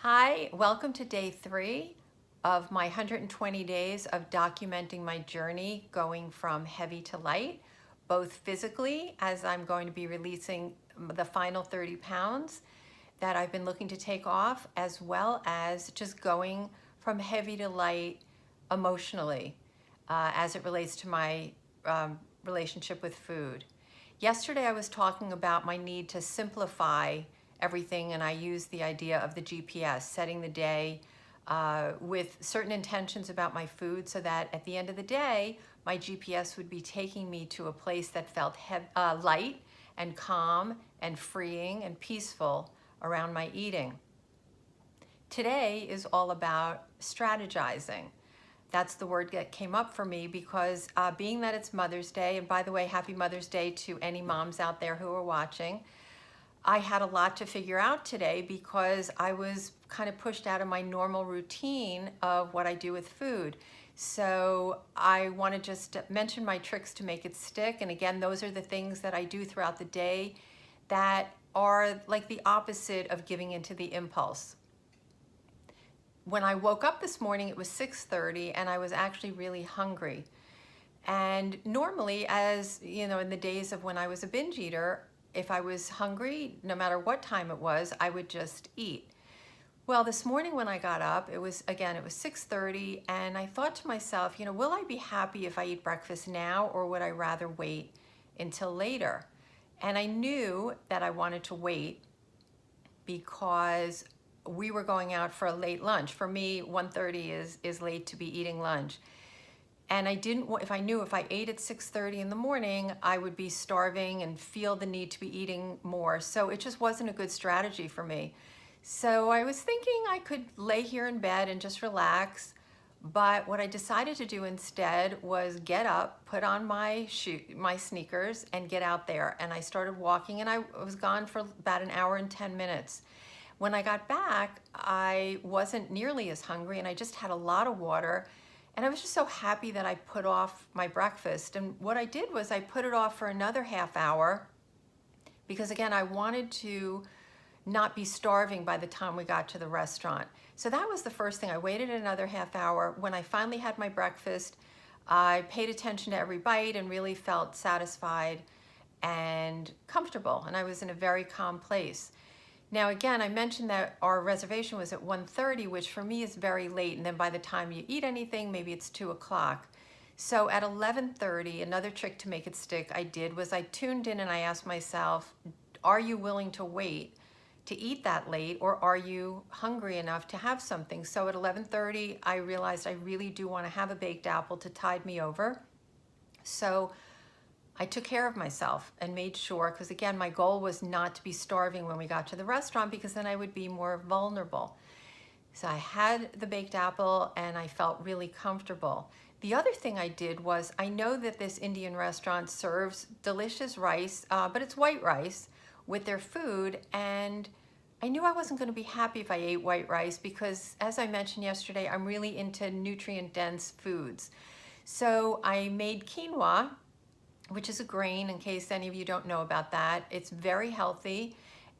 Hi, welcome to day 3 of my 120 days of documenting my journey going from heavy to light, both physically, as I'm going to be releasing the final 30 pounds that I've been looking to take off, as well as just going from heavy to light emotionally as it relates to my relationship with food. Yesterday I was talking about my need to simplify everything, and I used the idea of the GPS, setting the day with certain intentions about my food so that at the end of the day, my GPS would be taking me to a place that felt light and calm and freeing and peaceful around my eating. Today is all about strategizing. That's the word that came up for me because being that it's Mother's Day, and by the way, happy Mother's Day to any moms out there who are watching, I had a lot to figure out today because I was kind of pushed out of my normal routine of what I do with food. So I want to just mention my tricks to make it stick. And again, those are the things that I do throughout the day that are like the opposite of giving into the impulse. When I woke up this morning, it was 6:30 and I was actually really hungry. And normally, as you know, in the days of when I was a binge eater, if I was hungry, no matter what time it was, I would just eat. Well, this morning when I got up, it was 6:30, and I thought to myself, will I be happy if I eat breakfast now, or would I rather wait until later? And I knew that I wanted to wait because we were going out for a late lunch. For me, 1:30 is late to be eating lunch. And I didn't want, if I knew if I ate at 6:30 in the morning, I would be starving and feel the need to be eating more. So it just wasn't a good strategy for me. So I was thinking I could lay here in bed and just relax. But what I decided to do instead was get up, put on my sneakers, and get out there. And I started walking, and I was gone for about an hour and 10 minutes. When I got back, I wasn't nearly as hungry, and I just had a lot of water. And I was just so happy that I put off my breakfast. And what I did was I put it off for another half hour because, again, I wanted to not be starving by the time we got to the restaurant. So that was the first thing. I waited another half hour. When I finally had my breakfast, I paid attention to every bite and really felt satisfied and comfortable. And I was in a very calm place. Now, again, I mentioned that our reservation was at 1:30, which for me is very late. And then by the time you eat anything, maybe it's 2 o'clock. So at 11:30, another trick to make it stick I did was I tuned in and I asked myself, are you willing to wait to eat that late, or are you hungry enough to have something? So at 11:30, I realized I really do want to have a baked apple to tide me over. So I took care of myself and made sure, because again, my goal was not to be starving when we got to the restaurant because then I would be more vulnerable. So I had the baked apple and I felt really comfortable. The other thing I did was, I know that this Indian restaurant serves delicious rice, but it's white rice with their food, and I knew I wasn't going to be happy if I ate white rice because, as I mentioned yesterday, I'm really into nutrient-dense foods. So I made quinoa, which is a grain, in case any of you don't know about that. It's very healthy,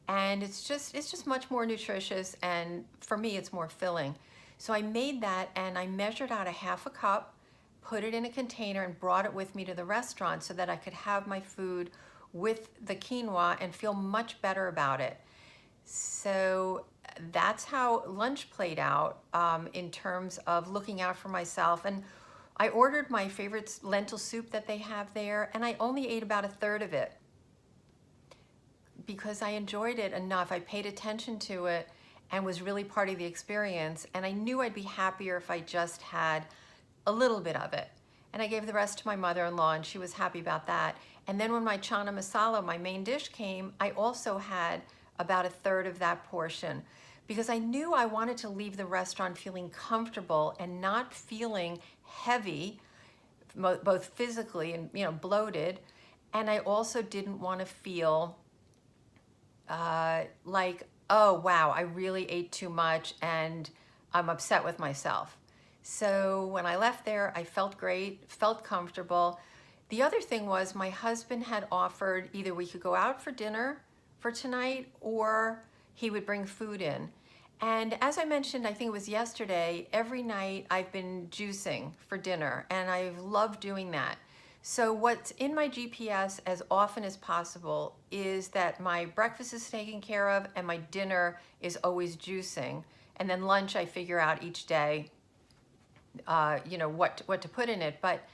and it's just much more nutritious, and for me it's more filling. So I made that and I measured out a half a cup, put it in a container, and brought it with me to the restaurant so that I could have my food with the quinoa and feel much better about it. So that's how lunch played out in terms of looking out for myself. And I ordered my favorite lentil soup that they have there, and I only ate about a third of it because I enjoyed it enough. I paid attention to it and was really part of the experience, and I knew I'd be happier if I just had a little bit of it. And I gave the rest to my mother-in-law, and she was happy about that. And then when my chana masala, my main dish, came, I also had about a third of that portion because I knew I wanted to leave the restaurant feeling comfortable and not feeling heavy, both physically and bloated. And I also didn't want to feel like, oh wow, I really ate too much and I'm upset with myself. So when I left there, I felt great, felt comfortable. The other thing was, my husband had offered either we could go out for dinner for tonight or he would bring food in. And as I mentioned, I think it was yesterday, every night I've been juicing for dinner, and I've loved doing that. So what's in my GPS as often as possible is that my breakfast is taken care of and my dinner is always juicing. And then lunch, I figure out each day, what to put in it. But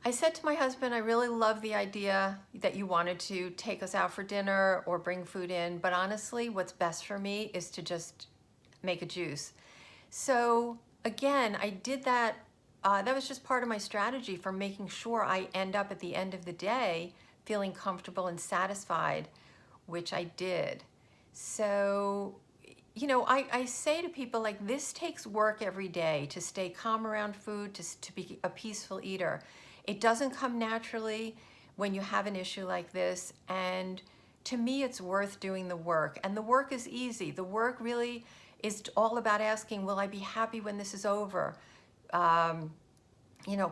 I said to my husband, I really love the idea that you wanted to take us out for dinner or bring food in, but honestly, what's best for me is to just make a juice. So again, I did that. That was just part of my strategy for making sure I end up at the end of the day feeling comfortable and satisfied, which I did. So, I say to people, like, this takes work every day to stay calm around food, to be a peaceful eater. It doesn't come naturally when you have an issue like this. And to me, it's worth doing the work. And the work is easy. The work really is all about asking, will I be happy when this is over?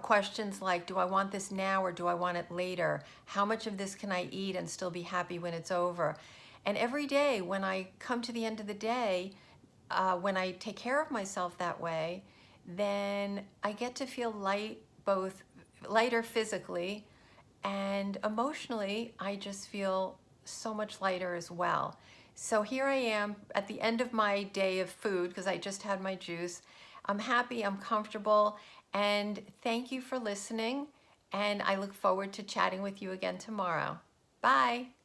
Questions like, do I want this now or do I want it later? How much of this can I eat and still be happy when it's over? And every day when I come to the end of the day, when I take care of myself that way, then I get to feel both lighter physically and emotionally. I just feel so much lighter as well. So here I am at the end of my day of food because I just had my juice. I'm happy, I'm comfortable, and thank you for listening. And I look forward to chatting with you again tomorrow. Bye.